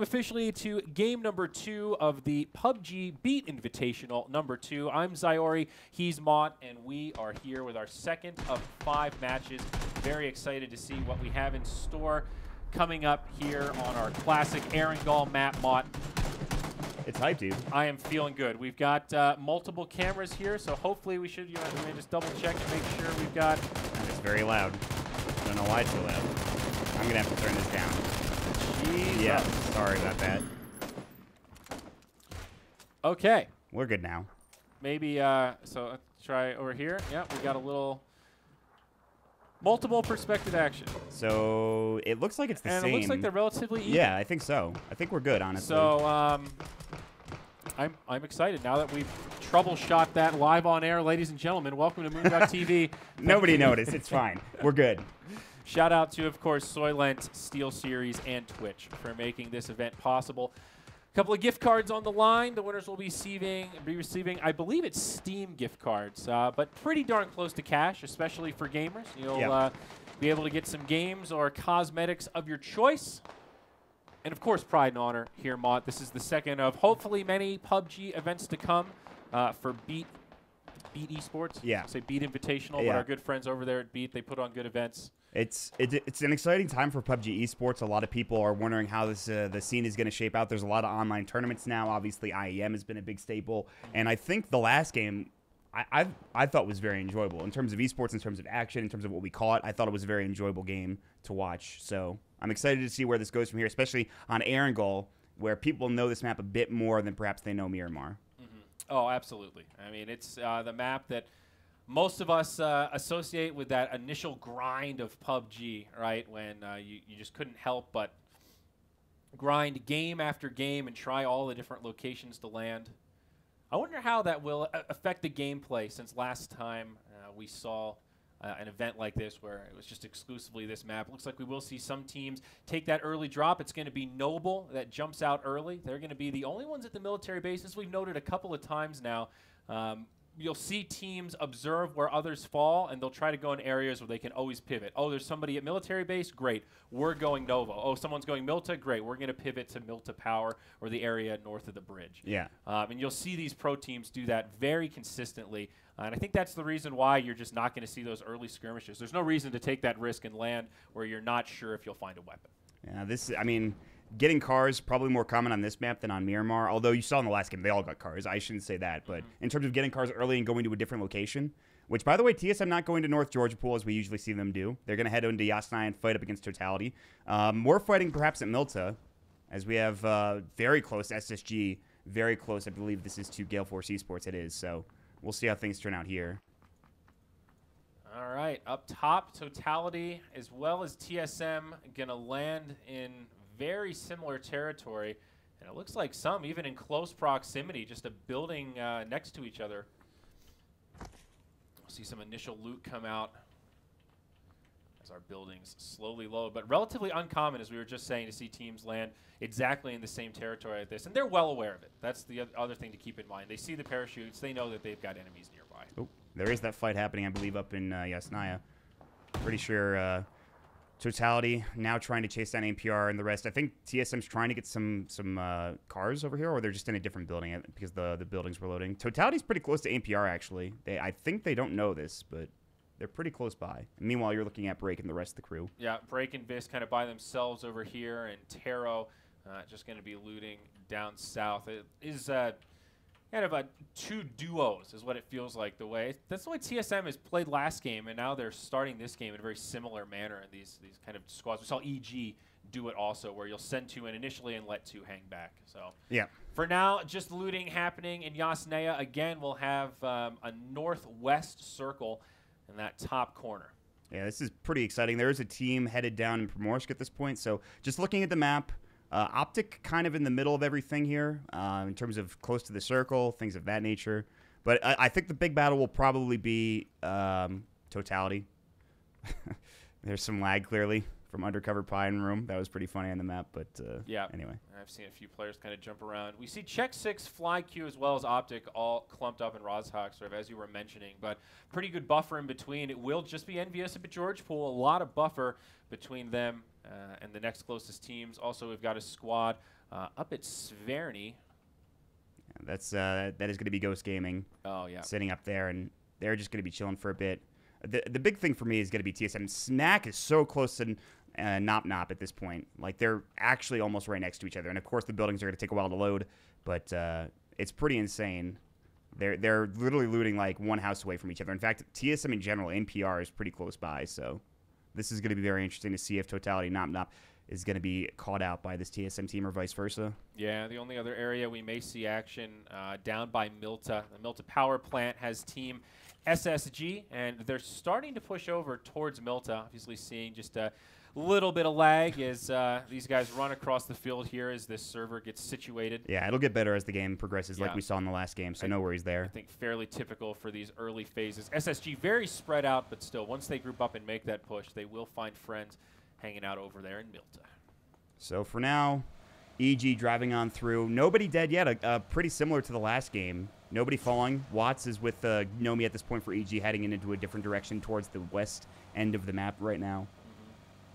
Officially to game number 2 of the PUBG Beat Invitational number 2. I'm Zyori, he's Mott, and we are here with our second of 5 matches. Very excited to see what we have in store coming up here on our classic Erangel map, Mott. It's hype, dude. I am feeling good. We've got multiple cameras here, so hopefully we should just double check and make sure we've got... It's very loud. I don't know why it's so loud. I'm going to have to turn this down. Jesus. Yeah, sorry about that. Okay. We're good now. Maybe, so let's try over here. Yeah, we got a little multiple perspective action. So it looks like it's the same. And it looks like they're relatively even. Yeah, I think so. I think we're good, honestly. So I'm excited now that we've troubleshot that live on air, ladies and gentlemen. Welcome to moonducktv. Nobody noticed. It's fine. We're good. Shout out to, of course, Soylent, SteelSeries, and Twitch for making this event possible. A couple of gift cards on the line. The winners will be receiving, I believe it's Steam gift cards, but pretty darn close to cash, especially for gamers. You'll be able to get some games or cosmetics of your choice. And, of course, pride and honor here, Mott. This is the second of hopefully many PUBG events to come for Beat Esports. Yeah. Say Beat Invitational, but our good friends over there at Beat, they put on good events. It's an exciting time for PUBG Esports. A lot of people are wondering how this the scene is going to shape out. There's a lot of online tournaments now. Obviously, IEM has been a big staple. And I think the last game I thought was very enjoyable in terms of esports, in terms of action, in terms of what we call it. I thought it was a very enjoyable game to watch. So I'm excited to see where this goes from here, especially on Erangel, where people know this map a bit more than perhaps they know Miramar. Oh, absolutely. I mean, it's the map that most of us associate with that initial grind of PUBG, right? When you just couldn't help but grind game after game and try all the different locations to land. I wonder how that will affect the gameplay since last time we saw an event like this where it was just exclusively this map. Looks like we will see some teams take that early drop. It's going to be Noble that jumps out early. They're going to be the only ones at the military bases. We've noted a couple of times now. You'll see teams observe where others fall, and they'll try to go in areas where they can always pivot. Oh, there's somebody at military base? Great. We're going Novo. Oh, someone's going Milta? Great. We're going to pivot to Milta Power or the area north of the bridge. Yeah. And you'll see these pro teams do that very consistently. And I think that's the reason why you're just not going to see those early skirmishes. There's no reason to take that risk and land where you're not sure if you'll find a weapon. Yeah, I mean, getting cars probably more common on this map than on Miramar, although you saw in the last game they all got cars. I shouldn't say that, but in terms of getting cars early and going to a different location, which, by the way, TSM not going to North Georgia Pool as we usually see them do. They're going to head into Yasnaya and fight up against Totality. More fighting perhaps at Milta, as we have very close SSG, very close. I believe this is to Gale Force Esports. It is, so we'll see how things turn out here. All right, up top, Totality as well as TSM going to land in very similar territory, and it looks like some even in close proximity, just a building next to each other. We'll see some initial loot come out as our buildings slowly load, but relatively uncommon, as we were just saying, to see teams land exactly in the same territory like this, and they're well aware of it. That's the other thing to keep in mind. They see the parachutes, they know that they've got enemies nearby. Oh, there is that fight happening, I believe, up in Yasnaya. Pretty sure Totality now trying to chase down APR and the rest. I think TSM's trying to get some cars over here, or they're just in a different building because the buildings were loading. Totality's pretty close to APR, actually. I think they don't know this, but they're pretty close by. And meanwhile, you're looking at Break and the rest of the crew. Yeah, Break and Vis kind of by themselves over here, and Taro just going to be looting down south. It is kind of two duos is what it feels like. That's the way TSM has played last game, and now they're starting this game in a very similar manner in these kind of squads. We saw EG do it also, where you'll send 2 in initially and let 2 hang back. So yeah, for now, just looting happening in Yasnaya. Again, we'll have a northwest circle in that top corner. Yeah, this is pretty exciting. There is a team headed down in Primorsk at this point. So just looking at the map, Optic kind of in the middle of everything here in terms of close to the circle, things of that nature. But I think the big battle will probably be Totality. There's some lag, clearly, from Undercover Pine Room. That was pretty funny on the map, but yeah. Anyway. I've seen a few players kind of jump around. We see Check 6, Fly Q, as well as Optic all clumped up in Rozhok, sort of as you were mentioning, but pretty good buffer in between. It will just be NVS up at George Pool, a lot of buffer between them and the next closest teams. Also, we've got a squad Up at Sverny. That is going to be Ghost Gaming. Oh, yeah. Sitting up there, and they're just going to be chilling for a bit. The big thing for me is going to be TSM. Smack is so close to Nop Nop at this point. Like, they're actually almost right next to each other. And, of course, the buildings are going to take a while to load, but it's pretty insane. They're literally looting, like, one house away from each other. In fact, TSM in general, NPR, is pretty close by, so this is going to be very interesting to see if Totality Nop Nop is going to be caught out by this TSM team or vice versa. Yeah, the only other area we may see action down by Milta. The Milta power plant has team SSG, and they're starting to push over towards Milta. Obviously seeing just a little bit of lag as these guys run across the field here as this server gets situated. Yeah, it'll get better as the game progresses like we saw in the last game, so no worries there. I think fairly typical for these early phases. SSG very spread out, but still, once they group up and make that push, they will find friends hanging out over there in Milta. So for now, EG driving on through. Nobody dead yet. Pretty similar to the last game. Nobody falling. Watts is with Nomi at this point for EG, heading into a different direction towards the west end of the map right now.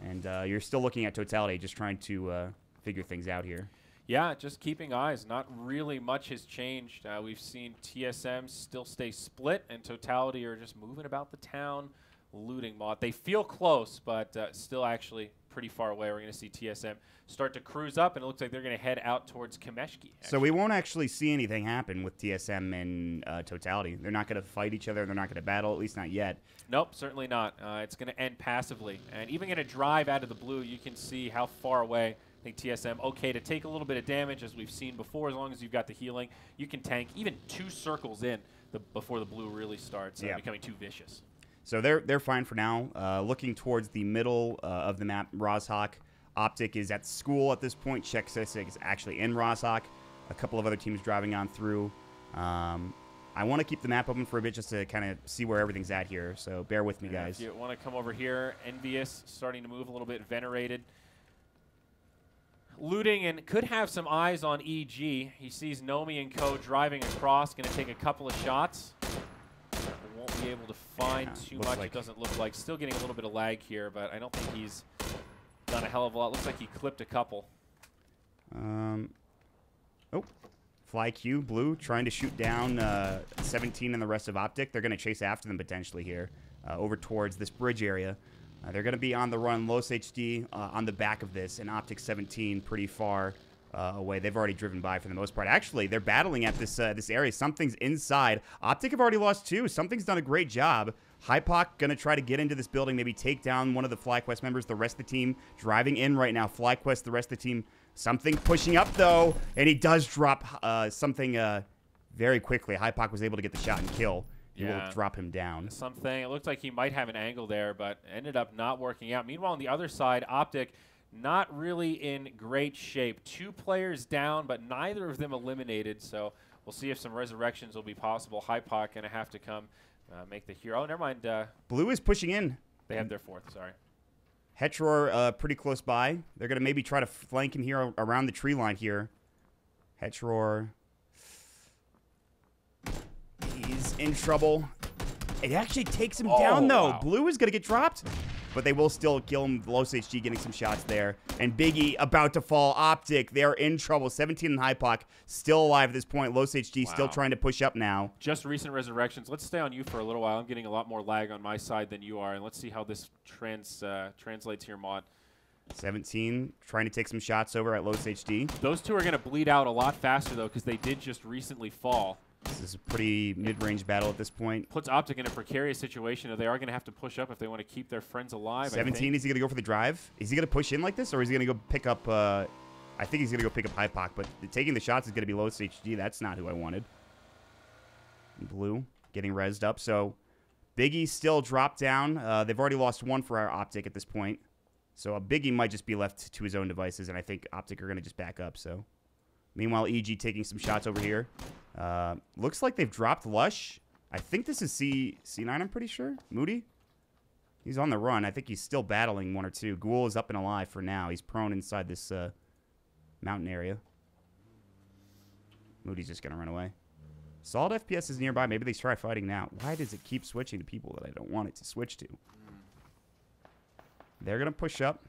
And you're still looking at Totality, just trying to figure things out here. Yeah, just keeping eyes. Not really much has changed. We've seen TSM still stay split, and Totality are just moving about the town, looting mod. They feel close, but still actually pretty far away. We're going to see TSM start to cruise up, and it looks like they're going to head out towards Kameshki. So we won't actually see anything happen with TSM and Totality. They're not going to fight each other. They're not going to battle, at least not yet. Nope, certainly not. It's going to end passively. And even going to drive out of the blue, you can see how far away. I think TSM, okay to take a little bit of damage, as we've seen before. As long as you've got the healing, you can tank even 2 circles in before the blue really starts becoming too vicious. So they're fine for now. Looking towards the middle of the map, Rozhawk. Optic is at school at this point. Czech is actually in Rozhawk. A couple of other teams driving on through. I want to keep the map open for a bit just to kind of see where everything's at here. So bear with me, guys. If you want to come over here, Envious starting to move a little bit. Venerated. Looting and could have some eyes on EG. He sees Nomi and co driving across. Going to take a couple of shots. Won't be able to find too much. It doesn't look like. Still getting a little bit of lag here, but I don't think he's done a hell of a lot. Looks like he clipped a couple. Oh, Fly Q, Blue, trying to shoot down 17 and the rest of Optic. They're going to chase after them potentially here over towards this bridge area. They're going to be on the run. Los HD on the back of this, and Optic 17 pretty far away. They've already driven by for the most part. Actually, they're battling at this this area. Something's inside. Optic have already lost 2. Something's done a great job. Hypoc going to try to get into this building, maybe take down one of the FlyQuest members. The rest of the team driving in right now. FlyQuest, the rest of the team, something pushing up, though. And he does drop something very quickly. Hypoc was able to get the shot and kill. He will drop him down. Something. It looked like he might have an angle there, but ended up not working out. Meanwhile, on the other side, Optic not really in great shape. 2 players down, but neither of them eliminated. So we'll see if some resurrections will be possible. Hypoc going to have to come make the hero. Oh, never mind. Blue is pushing in. They have their 4th. Sorry. Hetror pretty close by. They're going to maybe try to flank him here around the tree line here. Hetror. He's in trouble. It actually takes him down, though. Wow. Blue is going to get dropped, but they will still kill him. Los HG getting some shots there. And Biggie about to fall. Optic, they are in trouble. 17 and Hypoc still alive at this point. Los HG still trying to push up now. Just recent resurrections. Let's stay on you for a little while. I'm getting a lot more lag on my side than you are, and let's see how this translates here, Mod. 17 trying to take some shots over at Los HD. Those 2 are going to bleed out a lot faster, though, because they did just recently fall. This is a pretty mid-range battle at this point. Puts Optic in a precarious situation. They are going to have to push up if they want to keep their friends alive. 17, is he going to go for the drive? Is he going to push in like this, or is he going to go pick up... I think he's going to go pick up Hypoc, but taking the shots is going to be Los HD. That's not who I wanted. Blue getting rezzed up. So Biggie still dropped down. They've already lost 1 for our Optic at this point. So a Biggie might just be left to his own devices, and I think Optic are going to just back up. So meanwhile, EG taking some shots over here. Looks like they've dropped Lush. I think this is C9, I'm pretty sure. Moody? He's on the run. I think he's still battling 1 or 2. Ghoul is up and alive for now. He's prone inside this mountain area. Moody's just going to run away. Solid FPS is nearby. Maybe they try fighting now. Why does it keep switching to people that I don't want it to switch to? They're going to push up.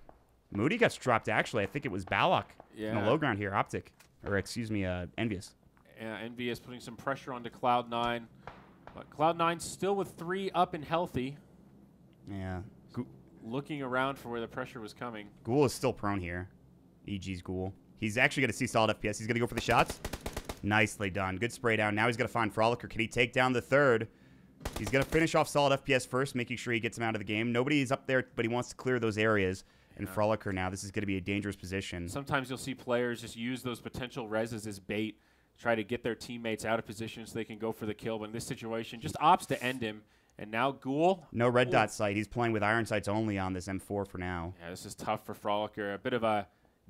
Moody gets dropped, actually. I think it was Balak in the low ground here, Optic. Or, excuse me, Envious. Yeah, Envious putting some pressure onto Cloud9. But Cloud9 still with 3 up and healthy. Yeah. Looking around for where the pressure was coming. Ghoul is still prone here. EG's Ghoul. He's actually going to see solid FPS. He's going to go for the shots. Nicely done. Good spray down. Now he's going to find Frolicker. Can he take down the third? He's going to finish off solid FPS first, making sure he gets him out of the game. Nobody's up there, but he wants to clear those areas. And Frolicker now, this is going to be a dangerous position. Sometimes you'll see players just use those potential reses as bait, try to get their teammates out of position so they can go for the kill. But in this situation, just opts to end him. And now Ghoul. No red dot sight. He's playing with iron sights only on this M4 for now. Yeah, this is tough for Frolicker. A bit of a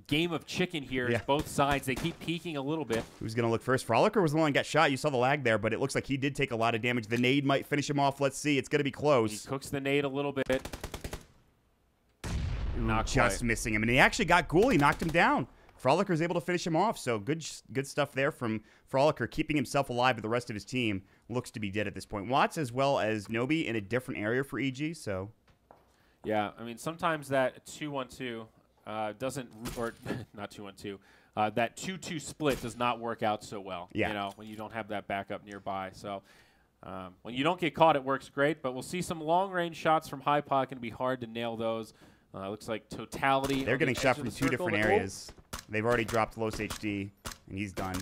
game of chicken here. Yeah. Both sides, they keep peeking a little bit. Who's going to look first? Frolicker was the one that got shot. You saw the lag there, but it looks like he did take a lot of damage. The nade might finish him off. Let's see. It's going to be close. He cooks the nade a little bit. Not just missing him. And he actually got Ghoul. He knocked him down. Frolicker is able to finish him off. So good stuff there from Frolicker, keeping himself alive, but the rest of his team looks to be dead at this point. Watts as well as Nobi in a different area for EG. So, yeah, I mean, sometimes that 2-1-2 doesn't, or not 2-1-2, that 2-2 split does not work out so well. Yeah. You know, when you don't have that backup nearby. So when you don't get caught, it works great. But we'll see some long-range shots from High Pod. Going to be hard to nail those. Looks like Totality. They're getting shot from 2 different areas. They've already dropped Los HD, and he's done.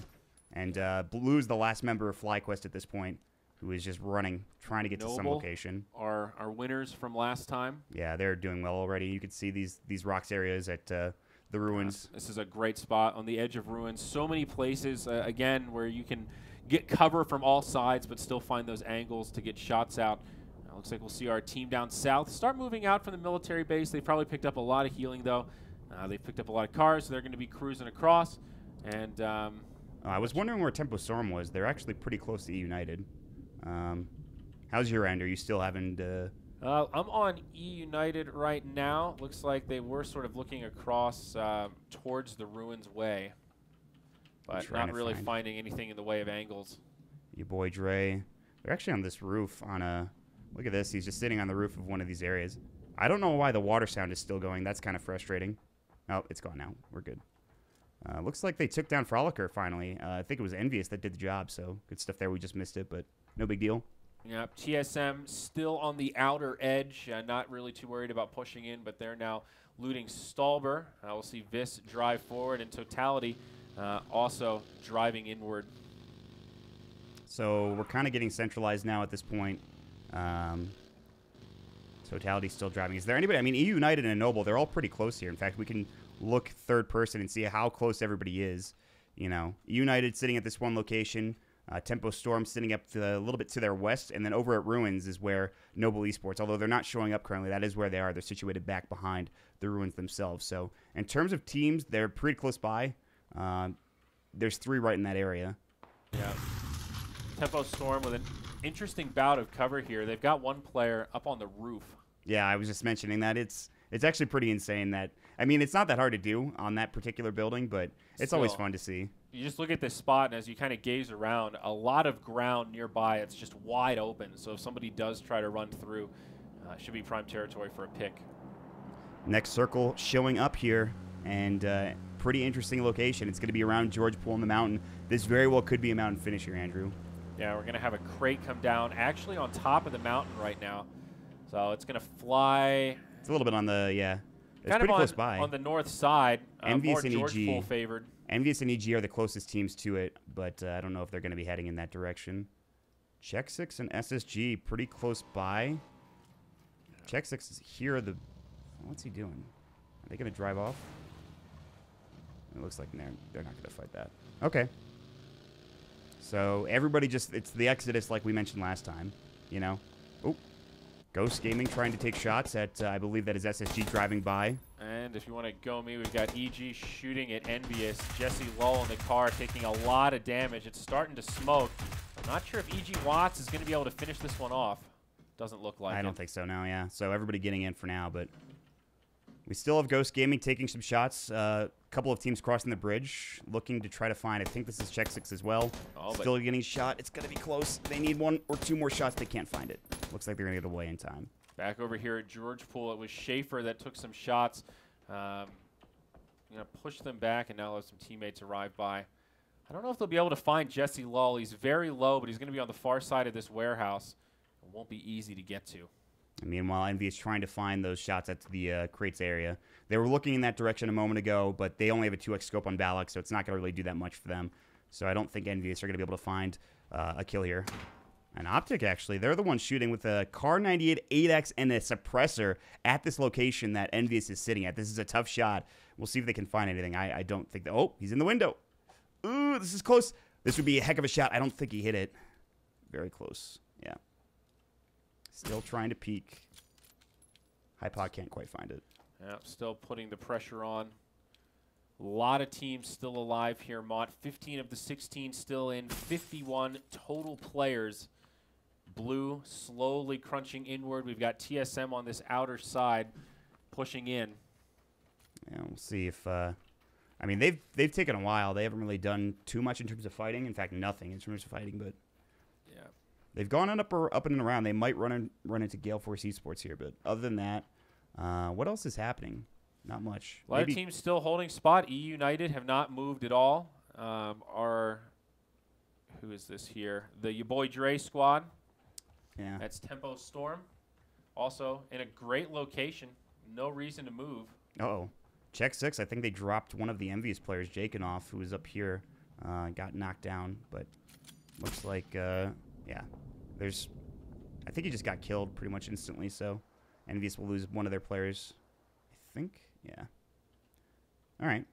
And Blue's the last member of FlyQuest at this point, who is just running, trying to get to some location. Our winners from last time. Yeah, they're doing well already. You can see these rocks areas at the ruins. This is a great spot on the edge of ruins. So many places, again, where you can get cover from all sides, but still find those angles to get shots out. Looks like we'll see our team down south start moving out from the military base. They probably picked up a lot of healing, though. They've picked up a lot of cars, so they're going to be cruising across. And I was wondering where Tempo Storm was. They're actually pretty close to E United. How's your end? Are you still having to... I'm on E United right now. Looks like they were sort of looking across towards the ruins way, but not really finding anything in the way of angles. Your boy Dre. They're actually on this roof on a... Look at this. He's just sitting on the roof of one of these areas. I don't know why the water sound is still going. That's kind of frustrating. Oh, it's gone now. We're good. Looks like they took down Frolicker finally. I think it was Envious that did the job, so good stuff there. We just missed it, but no big deal. Yep, TSM still on the outer edge. Not really too worried about pushing in, but they're now looting Stalber. We'll see Vis drive forward, and Totality also driving inward. So we're kind of getting centralized now at this point. Totality's still driving. Is there anybody? I mean, EU United and Noble, they're all pretty close here. In fact, we can look third person and see how close everybody is. You know, United sitting at this one location. Tempo Storm sitting up a little bit to their west. And then over at Ruins is where Noble Esports, although they're not showing up currently, that is where they are. They're situated back behind the Ruins themselves. So in terms of teams, they're pretty close by. There's 3 right in that area. Yeah. Tempo Storm with an interesting bout of cover here. They've got one player up on the roof. Yeah, I was just mentioning that. It's actually pretty insane that, I mean, it's not that hard to do on that particular building, but it's always fun to see. You just look at this spot, and as you kind of gaze around, a lot of ground nearby. It's just wide open. So if somebody does try to run through, it should be prime territory for a pick. Next circle showing up here, and pretty interesting location. It's going to be around George Pool in the mountain. This very well could be a mountain finish here, Andrew. Yeah, we're going to have a crate come down actually on top of the mountain right now. So it's going to fly. It's a little bit on the, yeah. It's kind pretty of close by. On the north side. Envious more and George EG. Pool favored. Envious and EG are the closest teams to it, but I don't know if they're going to be heading in that direction. Check 6 and SSG pretty close by. Check 6 is here. What's he doing? Are they going to drive off? It looks like they're not going to fight that. Okay. So everybody just, it's the Exodus like we mentioned last time, you know. Oh, Ghost Gaming trying to take shots at, I believe that is SSG driving by. And if you want to go me, we've got EG shooting at Envious. Jesse Lull in the car taking a lot of damage. It's starting to smoke. I'm not sure if EG Watts is going to be able to finish this one off. Doesn't look like it. I don't think so now, yeah. So everybody getting in for now, but we still have Ghost Gaming taking some shots. A couple of teams crossing the bridge, looking to try to find. I think this is Check 6 as well. Oh, still getting shot. It's going to be close. They need 1 or 2 more shots. They can't find it. Looks like they're going to get away in time. Back over here at George Pool, it was Schaefer that took some shots. Going to push them back, and now let some teammates arrive by. I don't know if they'll be able to find Jesse Lull. He's very low, but he's going to be on the far side of this warehouse. It won't be easy to get to. Meanwhile, Envy is trying to find those shots at the crates area. They were looking in that direction a moment ago, but they only have a 2x scope on Balak, so it's not going to really do that much for them. So I don't think Envious are going to be able to find a kill here. And Optic, actually, they're the ones shooting with a Car 98 8x and a suppressor at this location that Envious is sitting at. This is a tough shot. We'll see if they can find anything. I don't think that... Oh, he's in the window. Ooh, this is close. This would be a heck of a shot. I don't think he hit it. Very close. Yeah. Still trying to peek. Hypod can't quite find it. Yeah, still putting the pressure on. A lot of teams still alive here, Mott. 15 of the 16 still in. 51 total players. Blue slowly crunching inward. We've got TSM on this outer side pushing in. Yeah, we'll see if... I mean, they've taken a while. They haven't really done too much in terms of fighting. In fact, nothing in terms of fighting, but... Yeah. They've gone on up and around. They might run into Gale Force Esports here, but other than that, what else is happening? Not much. A lot of teams still holding spot. E United have not moved at all. Who is this here? The your boy Dre squad. Yeah. That's Tempo Storm. Also in a great location. No reason to move. Uh-oh. Check 6. I think they dropped one of the Envious players, Jakenoff, who was up here. Got knocked down, but looks like, yeah. I think he just got killed pretty much instantly, so Envious will lose one of their players. I think, yeah. All right.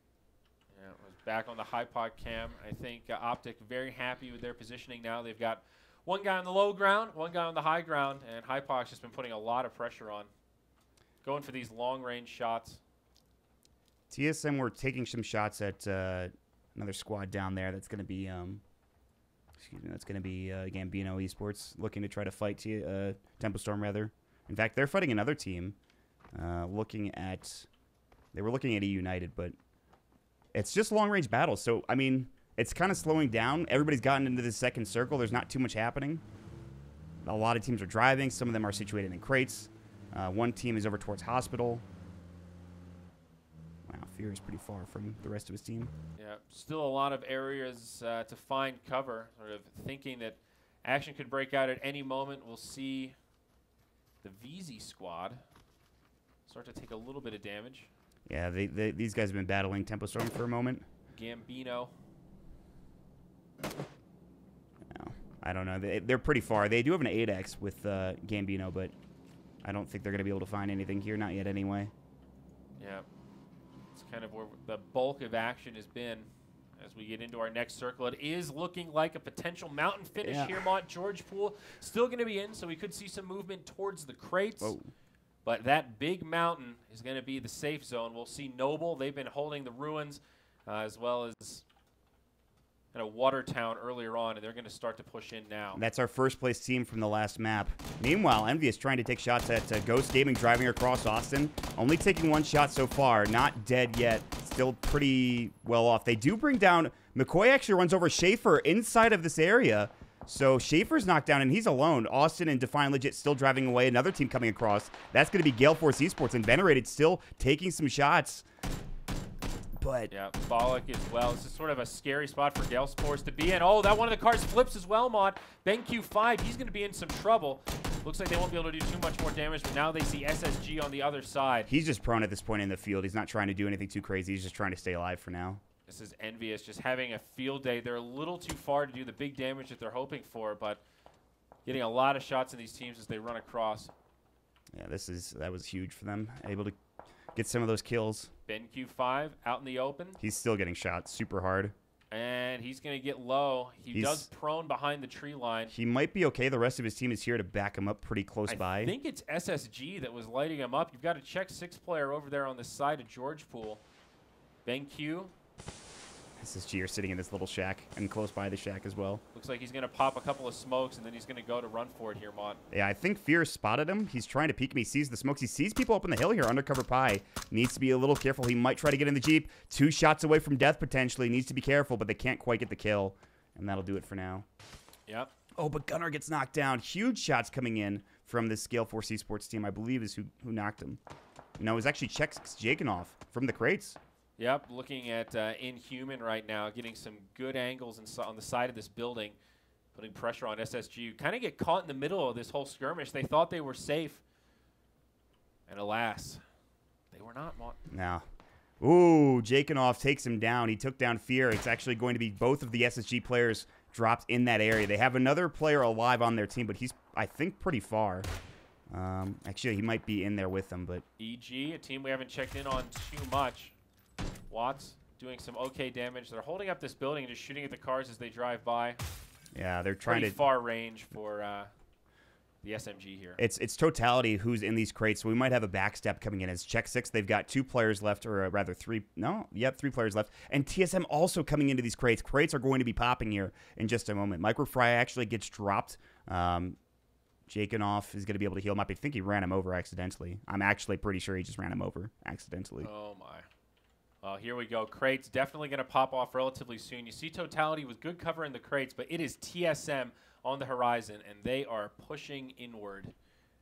Yeah, it was back on the Hypod cam. I think Optic very happy with their positioning now. They've got one guy on the low ground, one guy on the high ground, and Hypod's just been putting a lot of pressure on. Going for these long-range shots. TSM were taking some shots at another squad down there. That's going to be, that's going to be Gambino Esports looking to try to fight Tempo Storm, rather. In fact, they're fighting another team. They were looking at E United, but it's just long-range battles. So, I mean, it's kind of slowing down. Everybody's gotten into the second circle. There's not too much happening. A lot of teams are driving. Some of them are situated in crates. One team is over towards Hospital. Wow, Fear is pretty far from the rest of his team. Yeah, still a lot of areas to find cover. Sort of thinking that action could break out at any moment. We'll see the VZ squad start to take a little bit of damage. Yeah, these guys have been battling Tempo Storm for a moment. Gambino. No, I don't know. They're pretty far. They do have an 8x with Gambino, but I don't think they're going to be able to find anything here. Not yet, anyway. Yeah. It's kind of where the bulk of action has been as we get into our next circle. It is looking like a potential mountain finish here, Mont. George Pool still going to be in, so we could see some movement towards the crates. Whoa. But that big mountain is going to be the safe zone. We'll see Noble. They've been holding the ruins as well as Watertown earlier on, and they're going to start to push in now. That's our first place team from the last map. Meanwhile, Envious trying to take shots at Ghost Gaming driving across Austin. Only taking one shot so far. Not dead yet. Still pretty well off. They do bring down... McCoy actually runs over Schaefer inside of this area. So Schaefer's knocked down, and he's alone. Austin and Defiant Legit still driving away. Another team coming across. That's going to be Gale Force Esports, and Venerated still taking some shots. But yeah, Bollock as well. This is sort of a scary spot for Gale Force to be in. Oh, that one of the cars flips as well, Mod. BenQ5, he's going to be in some trouble. Looks like they won't be able to do too much more damage, but now they see SSG on the other side. He's just prone at this point in the field. He's not trying to do anything too crazy. He's just trying to stay alive for now. This is Envious just having a field day. They're a little too far to do the big damage that they're hoping for, but getting a lot of shots in these teams as they run across. Yeah, that was huge for them. Able to get some of those kills. BenQ5 out in the open. He's still getting shot super hard. And he's going to get low. He does prone behind the tree line. He might be okay. The rest of his team is here to back him up pretty close by. I think it's SSG that was lighting him up. You've got a check 6 player over there on the side of George Pool. BenQ. SSG are sitting in this little shack and close by the shack as well. Looks like he's going to pop a couple of smokes, and then he's going to go to run for it here, Mont. Yeah, I think Fear spotted him. He's trying to peek him. He sees the smokes. He sees people up on the hill here. Undercover Pie needs to be a little careful. He might try to get in the Jeep. 2 shots away from death potentially. Needs to be careful, but they can't quite get the kill. And that'll do it for now. Yep. Oh, but Gunnar gets knocked down. Huge shots coming in from this Gale Force Esports team, I believe is who knocked him. No, it was actually Jakinov from the crates. Yep, looking at Inhuman right now, getting some good angles on the side of this building, putting pressure on SSG. You kind of get caught in the middle of this whole skirmish. They thought they were safe, and alas, they were not. No. Ooh, Jakinov takes him down. He took down Fear. It's actually going to be both of the SSG players dropped in that area. They have another player alive on their team, but he's, I think, pretty far. Actually, he might be in there with them, but... EG, a team we haven't checked in on too much. Watts doing some okay damage. They're holding up this building and just shooting at the cars as they drive by. Yeah, they're trying Pretty far range for the SMG here. It's Totality who's in these crates, so we might have a backstep coming in. As check 6, they've got 2 players left, or rather 3. No, yep, 3 players left. And TSM also coming into these crates. Crates are going to be popping here in just a moment. Microfry actually gets dropped. Jakinov is going to be able to heal him up. I think he ran him over accidentally. I'm actually pretty sure he just ran him over accidentally. Oh, my. Well, here we go. Crates definitely going to pop off relatively soon. You see Totality with good cover in the crates, but it is TSM on the horizon, and they are pushing inward.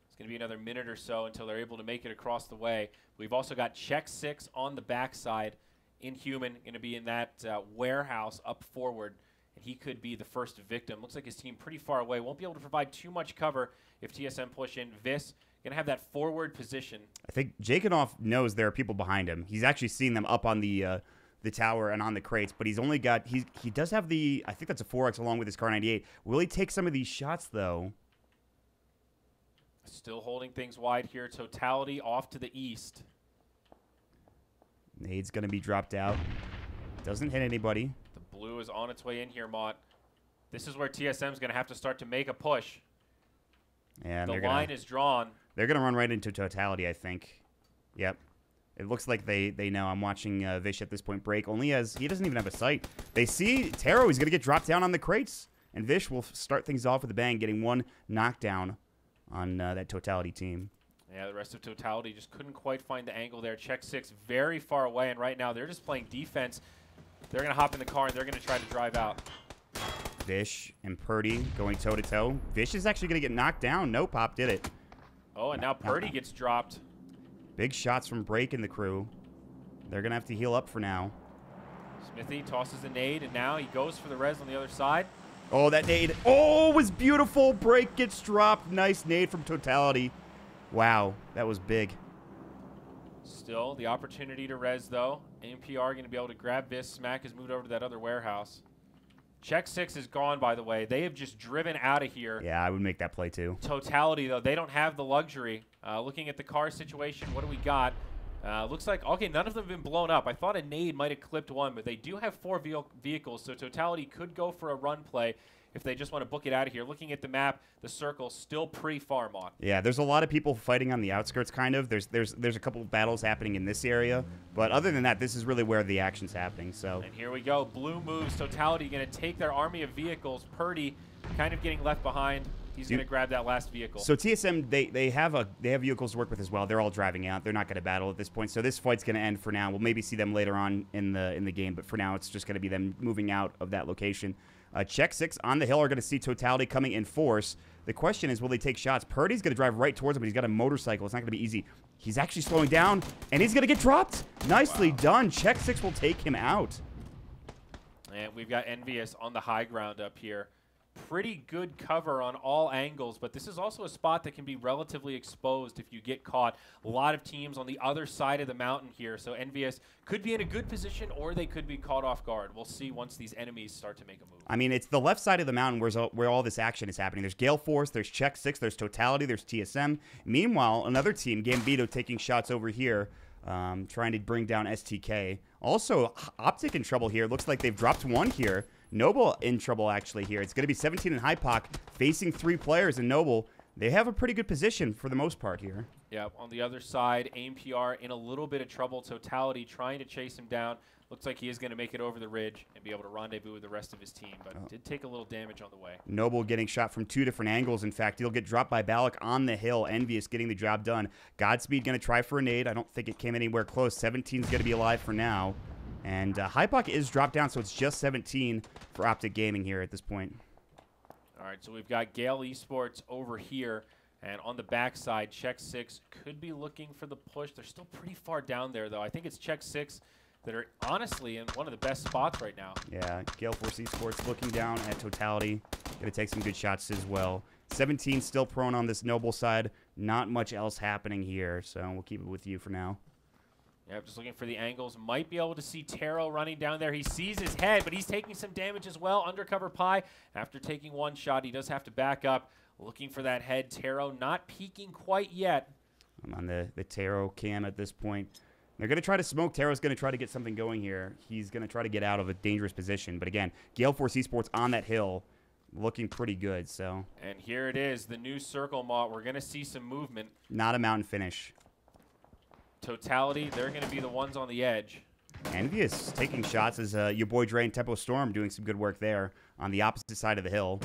It's going to be another minute or so until they're able to make it across the way. We've also got check 6 on the backside. Inhuman going to be in that warehouse up forward, and he could be the first victim. Looks like his team pretty far away. Won't be able to provide too much cover if TSM push in. Vis going to have that forward position. I think Jakinov knows there are people behind him. He's actually seen them up on the tower and on the crates, but he's only got, he does have the, I think that's a 4X along with his Car 98. Will he take some of these shots, though? Still holding things wide here. Totality off to the east. Nade's going to be dropped out. Doesn't hit anybody. The blue is on its way in here, Mott. This is where TSM's going to have to start to make a push. And the line is drawn. They're going to run right into Totality, I think. Yep. It looks like they know. I'm watching Vish at this point break. Only as he doesn't even have a sight. They see Taro. He's going to get dropped down on the crates. And Vish will start things off with a bang, getting one knockdown on that Totality team. Yeah, the rest of Totality just couldn't quite find the angle there. Check 6 very far away. And right now they're just playing defense. They're going to hop in the car and they're going to try to drive out. Vish and Purdy going toe-to-toe. Vish is actually going to get knocked down. No pop did it. Oh, and now Purdy gets dropped. Big shots from Break and the crew. They're going to have to heal up for now. Smithy tosses a nade, and now he goes for the res on the other side. Oh, that nade. Oh, it was beautiful. Break gets dropped. Nice nade from Totality. Wow, that was big. Still, the opportunity to res, though. AMPR going to be able to grab this. Smack has moved over to that other warehouse. Check 6 is gone, by the way. They have just driven out of here. Yeah, I would make that play, too. Totality, though, they don't have the luxury. Looking at the car situation, what do we got? Looks like, okay, none of them have been blown up. I thought a nade might have clipped one, but they do have 4 vehicles, so Totality could go for a run play if they just want to book it out of here. Looking at the map, the circle's still pretty far, Mott. Yeah, there's a lot of people fighting on the outskirts, kind of. There's a couple of battles happening in this area, but other than that, this is really where the action's happening. So. And here we go. Blue moves. Totality going to take their army of vehicles. Purdy kind of getting left behind. He's going to grab that last vehicle. So TSM, they have vehicles to work with as well. They're all driving out. They're not going to battle at this point. So this fight's going to end for now. We'll maybe see them later on in the game, but for now, it's just going to be them moving out of that location. Check 6 on the hill are going to see Totality coming in force. The question is, will they take shots? Purdy's going to drive right towards him, but he's got a motorcycle. It's not going to be easy. He's actually slowing down, and he's going to get dropped. Nicely done. Check 6 will take him out. And we've got Envious on the high ground up here. Pretty good cover on all angles, but this is also a spot that can be relatively exposed if you get caught. A lot of teams on the other side of the mountain here, so Envious could be in a good position or they could be caught off guard. We'll see once these enemies start to make a move. I mean, it's the left side of the mountain where all this action is happening. There's Gale Force, there's Check 6, there's Totality, there's TSM. Meanwhile, another team, Gambito, taking shots over here, trying to bring down STK. Also, Optic in trouble here. Looks like they've dropped one here. Noble in trouble, actually, here. It's going to be 17 and Hypoc facing 3 players, and Noble, they have a pretty good position for the most part here. Yeah, on the other side, AMPR in a little bit of trouble. Totality trying to chase him down. Looks like he is going to make it over the ridge and be able to rendezvous with the rest of his team, but did take a little damage on the way. Noble getting shot from 2 different angles. In fact, he'll get dropped by Balak on the hill. Envious getting the job done. Godspeed going to try for a nade. I don't think it came anywhere close. 17's going to be alive for now. And Hypoc is dropped down, so it's just 17 for Optic Gaming here at this point. All right, so we've got Gale Esports over here And on the backside, Check 6 could be looking for the push. They're still pretty far down there, though. I think it's Check 6 that are honestly in one of the best spots right now. Yeah, Gale Force Esports looking down at Totality. Going to take some good shots as well. 17 still prone on this Noble side. Not much else happening here, so we'll keep it with you for now. Yeah, just looking for the angles. Might be able to see Taro running down there. He sees his head, but he's taking some damage as well. Undercover Pie, after taking one shot, he does have to back up. Looking for that head. Taro not peeking quite yet. I'm on the Taro cam at this point. They're going to try to smoke. Taro's going to try to get something going here. He's going to try to get out of a dangerous position. But again, Gale Force Esports on that hill looking pretty good. So. And here it is, the new circle mod. We're going to see some movement. Not a mountain finish. Totality, they're going to be the ones on the edge. Envious taking shots as your boy Dre and Tempo Storm doing some good work there on the opposite side of the hill.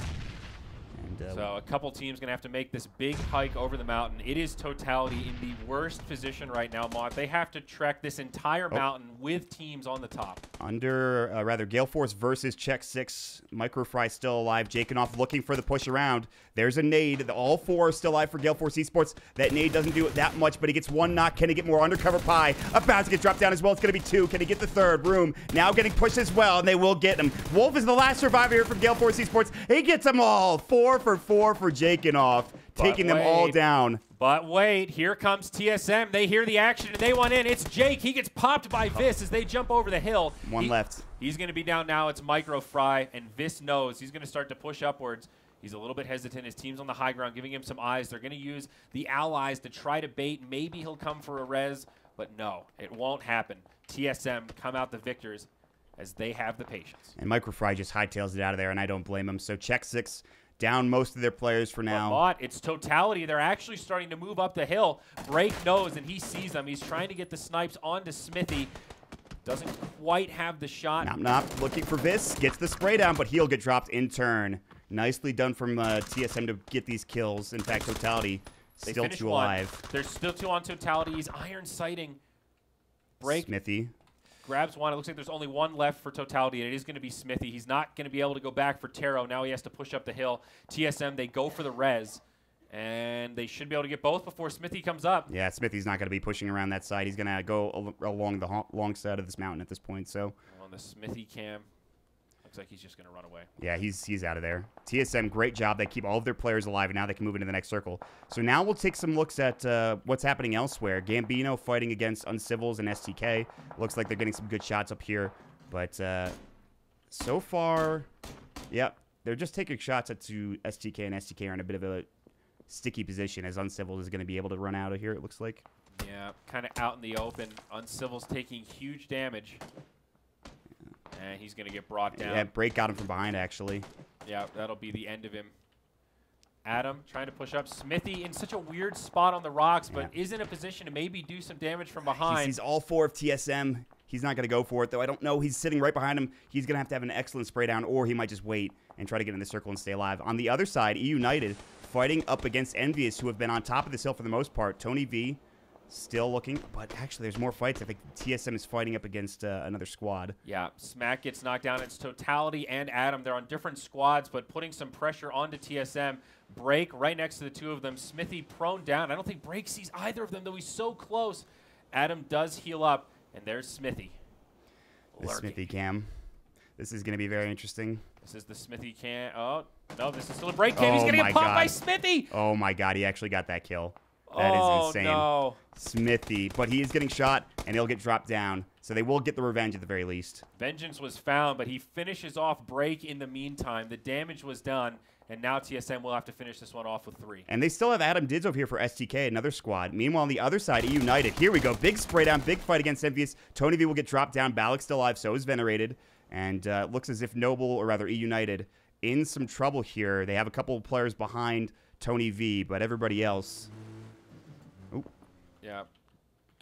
And, so a couple teams going to have to make this big hike over the mountain. It is Totality in the worst position right now, Mott. They have to trek this entire mountain with teams on the top. Rather, Gale Force versus Check 6. Microfry still alive. Jakenoff looking for the push around. There's a nade. All four are still alive for Gale Force Esports. That nade doesn't do it that much, but he gets one knock. Can he get more? Undercover Pie about to get dropped down as well. It's going to be two. Can he get the third? Room now getting pushed as well, and they will get him. Wolf is the last survivor here from Gale Force Esports. He gets them all. 4 for 4 for Jakenoff, taking them all down. But wait, here comes TSM. They hear the action and they want in. It's Jake. He gets popped by Vis as they jump over the hill. One left. He's going to be down now. It's Microfry, and Vis knows he's going to start to push upwards. He's a little bit hesitant. His team's on the high ground, giving him some eyes. They're going to use the allies to try to bait. Maybe he'll come for a res, but no, it won't happen. TSM come out the victors as they have the patience. And Microfry just hightails it out of there, and I don't blame him. So Check 6 down most of their players for now. But it's Totality. They're actually starting to move up the hill. Break knows, and he sees them. He's trying to get the snipes onto Smithy. Doesn't quite have the shot. Not looking for Vis. Gets the spray down, but he'll get dropped in turn. Nicely done from TSM to get these kills. In fact, Totality still 2 alive. There's still 2 on Totality. He's iron sighting. Break. Smithy grabs one. It looks like there's only one left for Totality, and it is going to be Smithy. He's not going to be able to go back for Taro. Now he has to push up the hill. TSM, they go for the res, and they should be able to get both before Smithy comes up. Yeah, Smithy's not going to be pushing around that side. He's going to go along the long side of this mountain at this point. So on the Smithy cam, looks like he's just going to run away. Yeah, he's out of there. TSM, great job. They keep all of their players alive, and now they can move into the next circle. So now we'll take some looks at what's happening elsewhere. Gambino fighting against Uncivils and STK. Looks like they're getting some good shots up here. But so far, yep, they're just taking shots at to STK, and STK are in a bit of a sticky position as Uncivils is going to be able to run out of here, it looks like. Yeah, kind of out in the open. Uncivils taking huge damage. And he's going to get brought down. Yeah, Break got him from behind, actually. Yeah, that'll be the end of him. Adam trying to push up. Smithy in such a weird spot on the rocks, but is in a position to maybe do some damage from behind. He sees all 4 of TSM. He's not going to go for it, though. I don't know. He's sitting right behind him. He's going to have an excellent spray down, or he might just wait and try to get in the circle and stay alive. On the other side, United fighting up against Envious, who have been on top of this hill for the most part. Tony V still looking, but actually there's more fights. I think TSM is fighting up against another squad. Yeah, Smack gets knocked down. It's Totality and Adam. They're on different squads, but putting some pressure onto TSM. Break right next to the 2 of them. Smithy prone down. I don't think Break sees either of them, though he's so close. Adam does heal up, and there's Smithy. The Smithy cam. This is going to be very interesting. This is the Smithy cam. Oh, no, this is still a Break cam. He's going to get popped by Smithy. Oh, my God. He actually got that kill. That is insane. No. Smithy. But he is getting shot, and he'll get dropped down. So they will get the revenge at the very least. Vengeance was found, but he finishes off Break in the meantime. The damage was done, and now TSM will have to finish this one off with 3. And they still have Adam Dids over here for STK, another squad. Meanwhile, on the other side, United. Here we go. Big spray down, big fight against Envious. Tony V will get dropped down. Balak's still alive, so is Venerated. And looks as if Noble, or rather United, in some trouble here. They have a couple of players behind Tony V, but everybody else... Ooh. Yeah.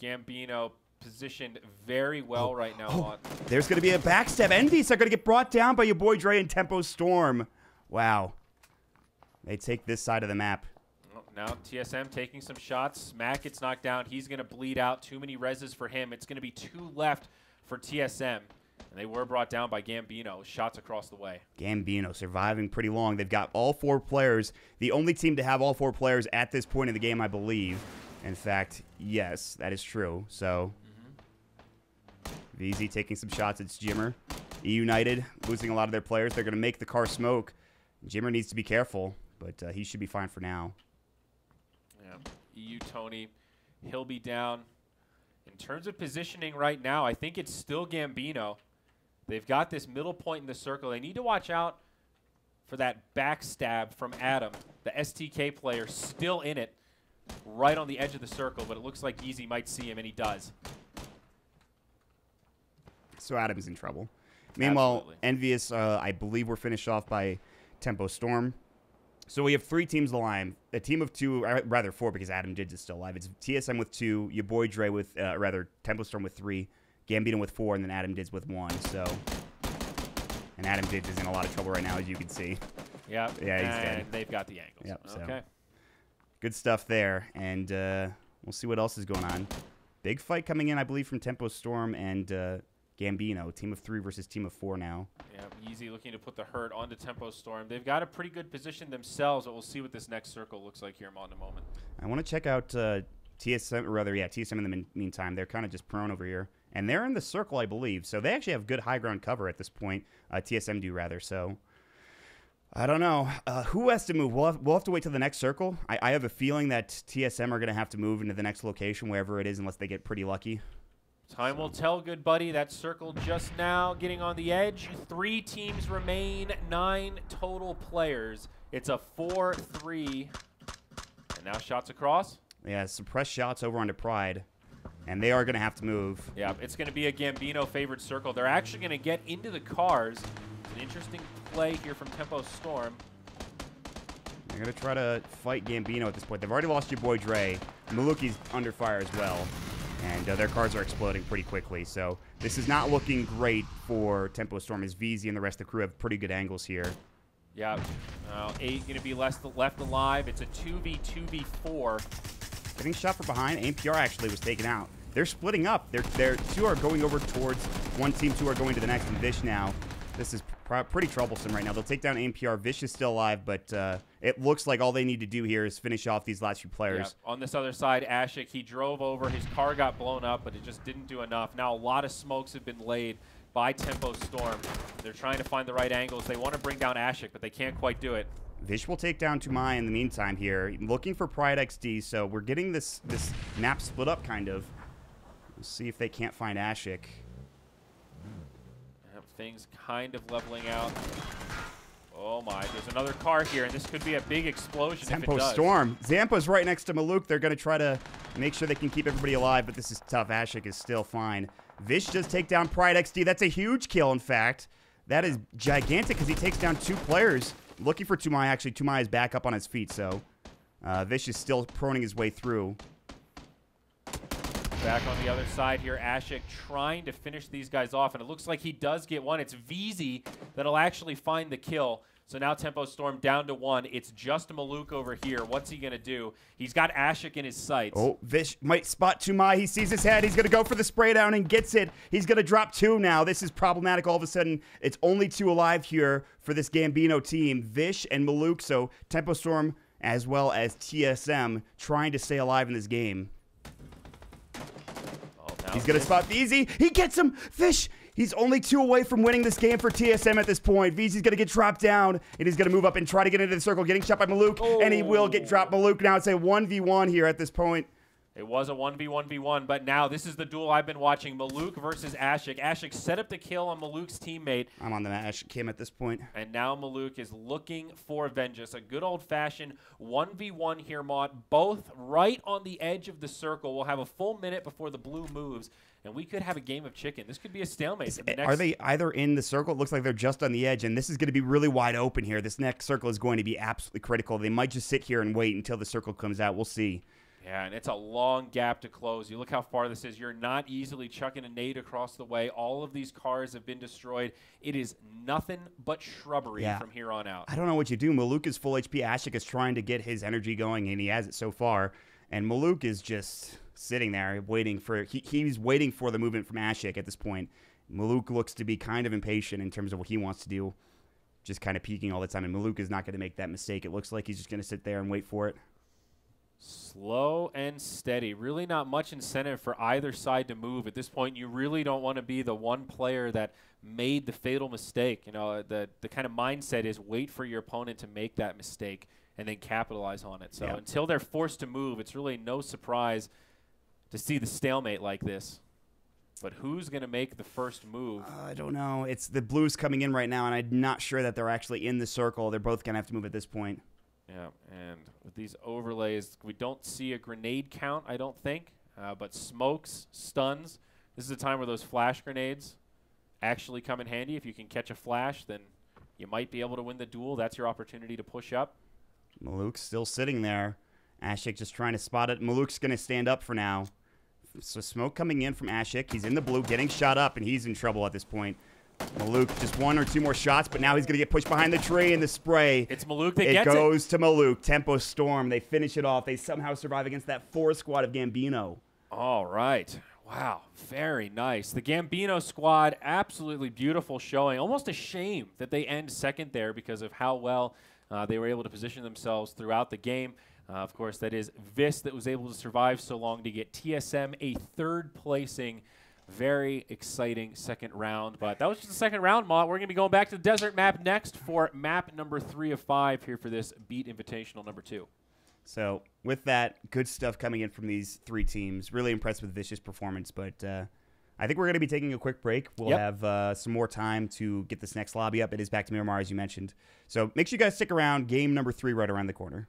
Gambino positioned very well right now. There's going to be a backstab. Envious are going to get brought down by your boy Dre and Tempo Storm. Wow. They take this side of the map. Now TSM taking some shots. Smack gets knocked down. He's going to bleed out. Too many reses for him. It's going to be 2 left for TSM. And they were brought down by Gambino. Shots across the way. Gambino surviving pretty long. They've got all 4 players. The only team to have all 4 players at this point in the game, I believe. In fact, yes, that is true. So, VZ taking some shots at Jimmer. E United losing a lot of their players. They're going to make the car smoke. Jimmer needs to be careful, but he should be fine for now. Yeah, EU Tony, he'll be down. In terms of positioning right now, I think it's still Gambino. They've got this middle point in the circle. They need to watch out for that backstab from Adam, the STK player, still in it, right on the edge of the circle, but it looks like Yeezy might see him, and he does. So Adam's in trouble. Meanwhile, Absolutely. Envious, I believe we're finished off by Tempo Storm. So we have 3 teams alive. A team of 2, or rather 4 because Adam Dids is still alive. It's TSM with 2, your boy Dre with, Tempo Storm with 3, Gambino with 4, and then Adam Dids with 1. So, and Adam Dids is in a lot of trouble right now, as you can see. Yep. Yeah, he's and dead. They've got the angles. Yep, so. Okay. Good stuff there, and we'll see what else is going on. Big fight coming in, I believe, from Tempo Storm and Gambino. Team of 3 versus team of 4 now. Yeah, Yeezy looking to put the hurt onto Tempo Storm. They've got a pretty good position themselves, but we'll see what this next circle looks like here in a moment. I want to check out TSM, or rather, yeah, TSM in the meantime. They're kind of just prone over here. And they're in the circle, I believe. So they actually have good high ground cover at this point. TSM do, rather. So I don't know. Who has to move? We'll have to wait till the next circle. I have a feeling that TSM are going to have to move into the next location, wherever it is, unless they get pretty lucky. Time will tell, good buddy. That circle just now getting on the edge. 3 teams remain, 9 total players. It's a 4-3. And now shots across. Yeah, suppressed shots over onto Pride. And they are going to have to move. Yeah, it's going to be a Gambino-favored circle. They're actually going to get into the cars. It's an interesting play here from Tempo Storm. They're going to try to fight Gambino at this point. They've already lost your boy Dre. Maluki's under fire as well. And their cars are exploding pretty quickly. So this is not looking great for Tempo Storm, as VZ and the rest of the crew have pretty good angles here. Yeah, 8 going to be left alive. It's a 2v2v4. Getting shot from behind. AMPR actually was taken out. They're splitting up. They're 2 are going over towards one team, 2 are going to the next, and Vish now. This is pretty troublesome right now. They'll take down AMPR. Vish is still alive, but it looks like all they need to do here is finish off these last few players. Yeah. On this other side, Ashik, he drove over. His car got blown up, but it just didn't do enough. Now a lot of smokes have been laid by Tempo Storm. They're trying to find the right angles. They want to bring down Ashik, but they can't quite do it. Vish will take down Tumai in the meantime here. Looking for Pride XD, so we're getting this map split up, kind of. We'll see if they can't find Ashik. Things kind of leveling out. Oh my, there's another car here, and this could be a big explosion if it does. Tempo Storm. Zampa's right next to Maluk. They're going to try to make sure they can keep everybody alive, but this is tough. Ashik is still fine. Vish does take down Pride XD. That's a huge kill, in fact. That is gigantic because he takes down 2 players. Looking for Tumai. Actually, Tumai is back up on his feet, so Vish is still proning his way through. Back on the other side here, Ashik trying to finish these guys off, and it looks like he does get one. It's VZ that'll actually find the kill. So now Tempo Storm down to 1. It's just Maluk over here. What's he going to do? He's got Ashik in his sights. Oh, Vish might spot Tumai. He sees his head. He's going to go for the spray down and gets it. He's going to drop 2 now. This is problematic. All of a sudden, it's only 2 alive here for this Gambino team. Vish and Maluk, so Tempo Storm as well as TSM trying to stay alive in this game. He's going to spot VZ. He gets him. Vish. He's only 2 away from winning this game for TSM at this point. VZ's going to get dropped down, and he's going to move up and try to get into the circle, getting shot by Maluk, and he will get dropped. Maluk now it's a 1v1 here at this point. It was a 1v1v1, but now this is the duel I've been watching. Maluk versus Ashik. Ashik set up the kill on Maluk's teammate. I'm on the Ashik Kim at this point. And now Maluk is looking for vengeance. A good old-fashioned 1v1 here, Mott. Both right on the edge of the circle. We'll have a full minute before the blue moves, and we could have a game of chicken. This could be a stalemate. Are they either in the circle? It looks like they're just on the edge, and this is going to be really wide open here. This next circle is going to be absolutely critical. They might just sit here and wait until the circle comes out. We'll see. Yeah, and it's a long gap to close. You look how far this is. You're not easily chucking a nade across the way. All of these cars have been destroyed. It is nothing but shrubbery from here on out. I don't know what you do. Maluk is full HP. Ashik is trying to get his energy going, and he has it so far. And Maluk is just sitting there waiting for he's waiting for the movement from Ashik at this point. Maluk looks to be kind of impatient in terms of what he wants to do, just kind of peeking all the time. And Maluk is not going to make that mistake. It looks like he's just going to sit there and wait for it. Slow and steady. Really not much incentive for either side to move. At this point, you really don't want to be the one player that made the fatal mistake. You know, the kind of mindset is wait for your opponent to make that mistake and then capitalize on it. So until they're forced to move, it's really no surprise to see the stalemate like this. But who's going to make the first move? I don't know. It's the Blues coming in right now, and I'm not sure that they're actually in the circle. They're both going to have to move at this point. Yeah, and with these overlays, we don't see a grenade count, I don't think. But smokes, stuns. This is a time where those flash grenades actually come in handy. If you can catch a flash, then you might be able to win the duel. That's your opportunity to push up. Maluk's still sitting there. Ashik just trying to spot it. Maluk's going to stand up for now. So smoke coming in from Ashik. He's in the blue, getting shot up, and he's in trouble at this point. Maluk, just 1 or 2 more shots, but now he's going to get pushed behind the tree in the spray. It's Maluk that gets it. It goes to Maluk. Tempo Storm. They finish it off. They somehow survive against that 4 squad of Gambino. All right. Wow. Very nice. The Gambino squad, absolutely beautiful showing. Almost a shame that they end second there because of how well they were able to position themselves throughout the game. Of course, that is Vis that was able to survive so long to get TSM a 3rd placing. Very exciting second round. But that was just the second round, Mott. We're going to be going back to the desert map next for map number 3 of 5 here for this Beat Invitational number 2. So with that, good stuff coming in from these 3 teams. Really impressed with Vicious' performance. But I think we're going to be taking a quick break. We'll have some more time to get this next lobby up. It is back to Miramar, as you mentioned. So make sure you guys stick around. Game number 3 right around the corner.